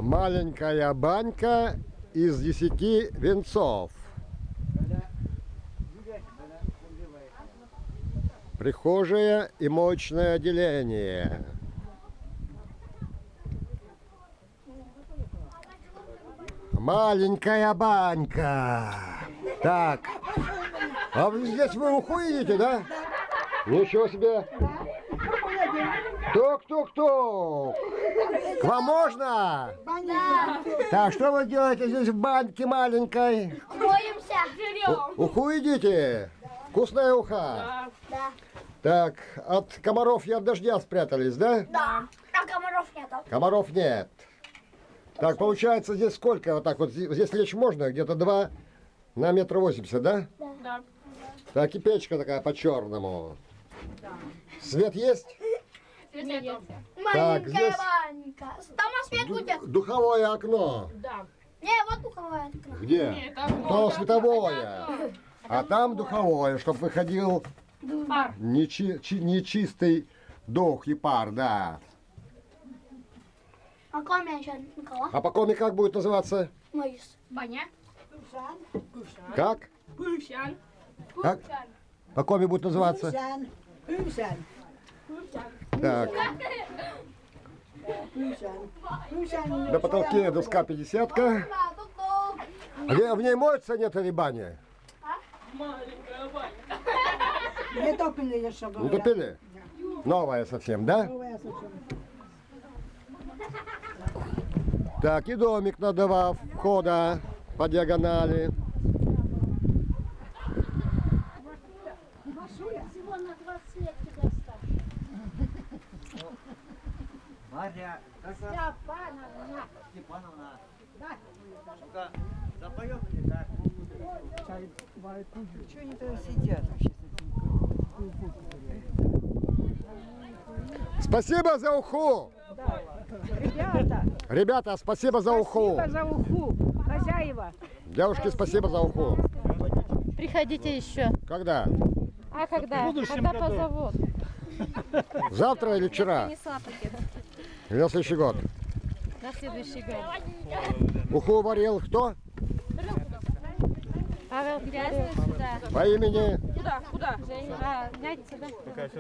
Маленькая банька из 10 венцов. Прихожая и моечное отделение. Маленькая банька. Так. А здесь вы уходите, да? Ничего себе. Тук-тук-тук. К вам можно? Да. Так, что вы делаете здесь в баньке маленькой? Моемся. Уху едите? Вкусная уха? Да. Так, от комаров и от дождя спрятались, да? Да. А комаров нету. Комаров нет. Так, получается, здесь сколько? Вот так вот, здесь лечь можно? Где-то 2 на 1,80 м, да? Да. Так, и печка такая по-черному. Свет есть? Нет. Так, Маленькая здесь- банька. Там свет будет. Духовое окно. Да. Не, вот духовое окно. Где? Нет, окно, То это световое. окно. А там духовое, чтобы выходил Пар. нечистый дух и пар, да. А кроме еще Никола? А по коме как будет называться? Моис. Баня. Как? Пущан. Как? По коме будет называться? Так. На потолке доска 50-ка. В ней моется, нет или баня? Маленькая баня. Не топили еще, Не говорят. топили? Новая совсем, да? Новая совсем. Так, и домик на 2 входа по диагонали. Всего на 20 лет тебя старше. Марья Степановна. Ну-ка, запоем или как? Чего они там сидят вообще? Спасибо за уху! Ребята, Ребята, спасибо за уху! спасибо за уху. Хозяева. Девушки, спасибо за уху! Приходите еще. Когда? А когда? Когда позовут? Завтра или вчера? Принесла пакет. Или на следующий год? На следующий год. Уху варил кто? Павел Грязный сюда. По имени? Куда? А, Нятица,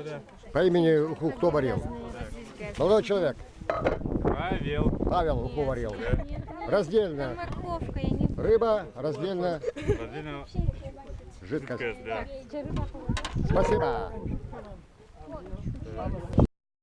да? По имени уху кто варил? Молодой человек. Павел. Павел уху варил. Раздельно. Морковка, я не Рыба, раздельно. Владимир Жидкость. Кэс, да. Спасибо.